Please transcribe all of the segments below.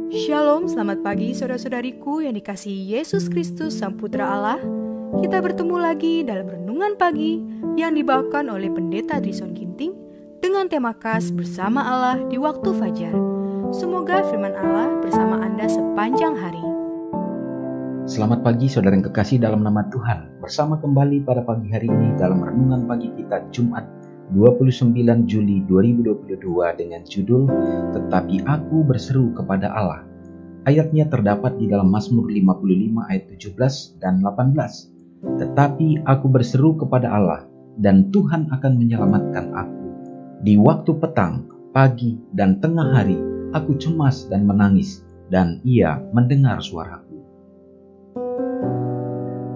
Shalom, selamat pagi saudara-saudariku yang dikasihi Yesus Kristus Sang Putra Allah. Kita bertemu lagi dalam Renungan Pagi yang dibawakan oleh Pendeta Trison Ginting dengan tema khas Bersama Allah di Waktu Fajar. Semoga firman Allah bersama Anda sepanjang hari. Selamat pagi saudara yang kekasih dalam nama Tuhan. Bersama kembali pada pagi hari ini dalam Renungan Pagi kita Jumat 29 Juli 2022 dengan judul Tetapi Aku Berseru Kepada Allah. Ayatnya terdapat di dalam Mazmur 55 ayat 17 dan 18. Tetapi aku berseru kepada Allah dan Tuhan akan menyelamatkan aku. Di waktu petang, pagi, dan tengah hari aku cemas dan menangis dan Ia mendengar suaraku.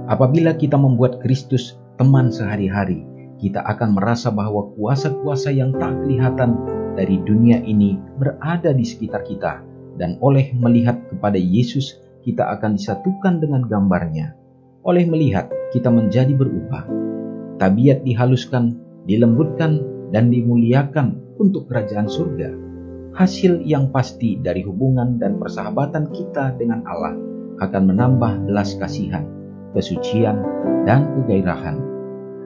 Apabila kita membuat Kristus teman sehari-hari, kita akan merasa bahwa kuasa-kuasa yang tak kelihatan dari dunia ini berada di sekitar kita, dan oleh melihat kepada Yesus, kita akan disatukan dengan gambarnya. Oleh melihat, kita menjadi berubah. Tabiat dihaluskan, dilembutkan, dan dimuliakan untuk kerajaan surga. Hasil yang pasti dari hubungan dan persahabatan kita dengan Allah akan menambah belas kasihan, kesucian, dan kegairahan.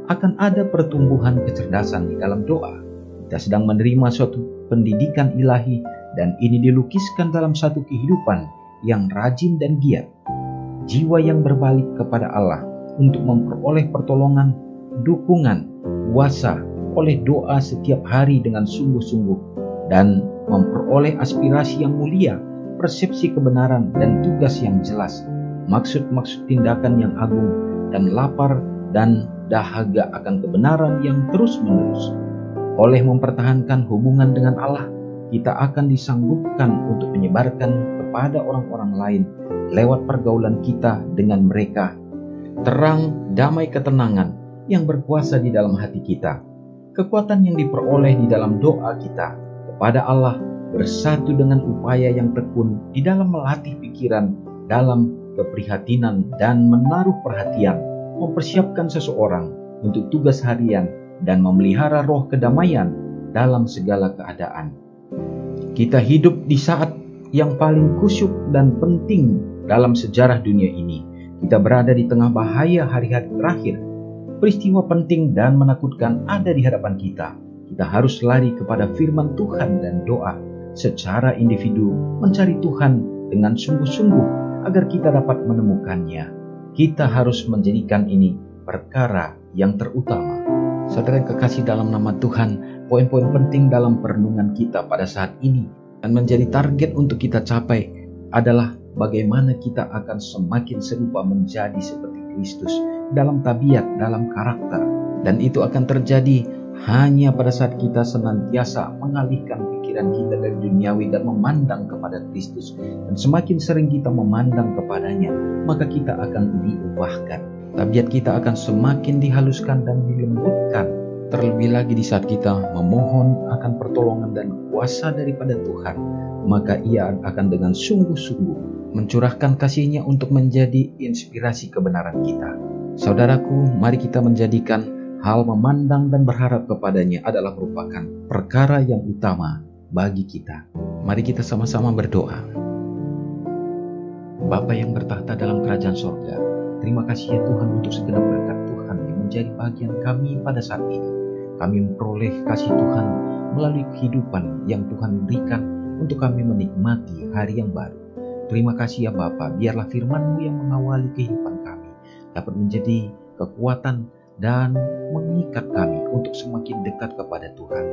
Akan ada pertumbuhan kecerdasan di dalam doa. Kita sedang menerima suatu pendidikan ilahi dan ini dilukiskan dalam satu kehidupan yang rajin dan giat. Jiwa yang berbalik kepada Allah untuk memperoleh pertolongan, dukungan, kuasa oleh doa setiap hari dengan sungguh-sungguh dan memperoleh aspirasi yang mulia, persepsi kebenaran dan tugas yang jelas, maksud-maksud tindakan yang agung dan lapar dan dahaga akan kebenaran yang terus-menerus. Oleh mempertahankan hubungan dengan Allah, kita akan disanggupkan untuk menyebarkan kepada orang-orang lain lewat pergaulan kita dengan mereka terang, damai, ketenangan yang berkuasa di dalam hati kita. Kekuatan yang diperoleh di dalam doa kita kepada Allah bersatu dengan upaya yang tekun di dalam melatih pikiran dalam keprihatinan dan menaruh perhatian, mempersiapkan seseorang untuk tugas harian dan memelihara roh kedamaian dalam segala keadaan. Kita hidup di saat yang paling kusyuk dan penting dalam sejarah dunia ini. Kita berada di tengah bahaya hari-hari terakhir. Peristiwa penting dan menakutkan ada di hadapan kita. Kita harus lari kepada firman Tuhan dan doa. Secara individu mencari Tuhan dengan sungguh-sungguh agar kita dapat menemukannya. Kita harus menjadikan ini perkara yang terutama. Saudara yang kekasih dalam nama Tuhan, poin-poin penting dalam perenungan kita pada saat ini dan menjadi target untuk kita capai adalah bagaimana kita akan semakin serupa menjadi seperti Kristus dalam tabiat, dalam karakter. Dan itu akan terjadi hanya pada saat kita senantiasa mengalihkan pikiran kita dari duniawi dan memandang kepada Kristus. Dan semakin sering kita memandang kepadanya, maka kita akan diubahkan. Tabiat kita akan semakin dihaluskan dan dilembutkan. Terlebih lagi di saat kita memohon akan pertolongan dan kuasa daripada Tuhan, maka Ia akan dengan sungguh-sungguh mencurahkan kasih-Nya untuk menjadi inspirasi kebenaran kita. Saudaraku, mari kita menjadikan hal memandang dan berharap kepadanya adalah merupakan perkara yang utama bagi kita. Mari kita sama-sama berdoa. Bapa yang bertahta dalam kerajaan sorga, terima kasih ya Tuhan untuk segenap berkat Tuhan yang menjadi bagian kami pada saat ini. Kami memperoleh kasih Tuhan melalui kehidupan yang Tuhan berikan untuk kami menikmati hari yang baru. Terima kasih ya Bapa, biarlah firman-Mu yang mengawali kehidupan kami dapat menjadi kekuatan dan mengikat kami untuk semakin dekat kepada Tuhan.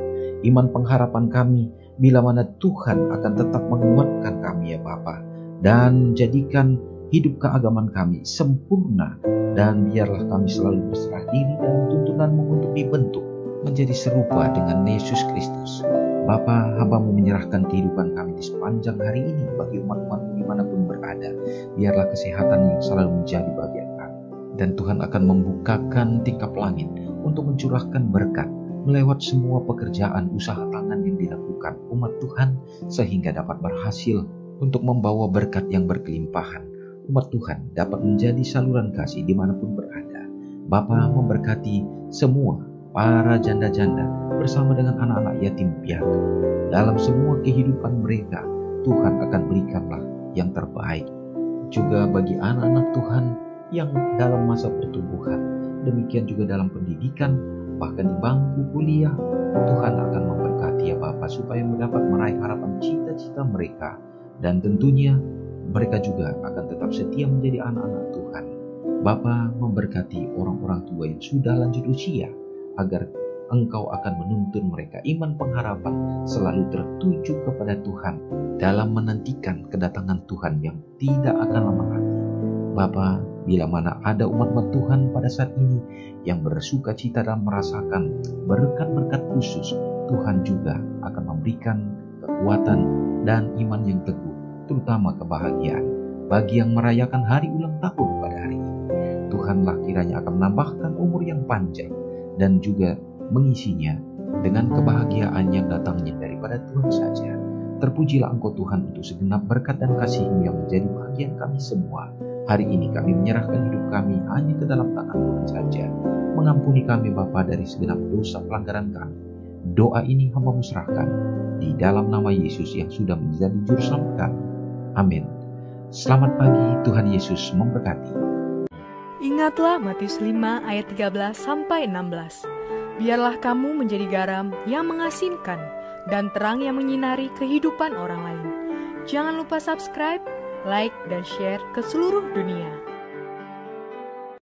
Iman pengharapan kami bila mana Tuhan akan tetap menguatkan kami ya Bapa, dan menjadikan hidup keagamaan kami sempurna, dan biarlah kami selalu berserah diri dan tuntunan-Mu untuk dibentuk menjadi serupa dengan Yesus Kristus. Bapa, hamba-Mu menyerahkan kehidupan kami di sepanjang hari ini bagi umat-Mu dimanapun berada. Biarlah kesehatan yang selalu menjadi bagian kami. Dan Tuhan akan membukakan tingkap langit untuk mencurahkan berkat melewat semua pekerjaan usaha tangan yang dilakukan umat Tuhan, sehingga dapat berhasil untuk membawa berkat yang berkelimpahan. Umat Tuhan dapat menjadi saluran kasih dimanapun berada. Bapa memberkati semua para janda-janda bersama dengan anak-anak yatim piatu dalam semua kehidupan mereka. Tuhan akan berikanlah yang terbaik. Juga bagi anak-anak Tuhan yang dalam masa pertumbuhan, demikian juga dalam pendidikan, bahkan di bangku kuliah, Tuhan akan memberkati ya Bapa supaya mendapat meraih harapan cita-cita mereka. Dan tentunya mereka juga akan tetap setia menjadi anak-anak Tuhan. Bapa memberkati orang-orang tua yang sudah lanjut usia, agar Engkau akan menuntun mereka iman pengharapan selalu tertuju kepada Tuhan dalam menantikan kedatangan Tuhan yang tidak akan lama lagi. Bapa, bila mana ada umat-umat Tuhan pada saat ini yang bersuka cita dan merasakan berkat-berkat khusus, Tuhan juga akan memberikan kekuatan dan iman yang teguh, terutama kebahagiaan bagi yang merayakan hari ulang tahun pada hari ini. Tuhanlah kiranya akan menambahkan umur yang panjang dan juga mengisinya dengan kebahagiaan yang datangnya daripada Tuhan saja. Terpujilah Engkau Tuhan untuk segenap berkat dan kasih-Mu yang menjadi bagian kami semua. Hari ini kami menyerahkan hidup kami hanya ke dalam tangan Tuhan saja. Mengampuni kami Bapa dari segenap dosa pelanggaran kami. Doa ini hamba-Mu serahkan di dalam nama Yesus yang sudah menjadi juru selamat kami. Amin. Selamat pagi, Tuhan Yesus memberkati. Ingatlah Matius 5 ayat 13-16. Biarlah kamu menjadi garam yang mengasinkan dan terang yang menyinari kehidupan orang lain. Jangan lupa subscribe, like, dan share ke seluruh dunia.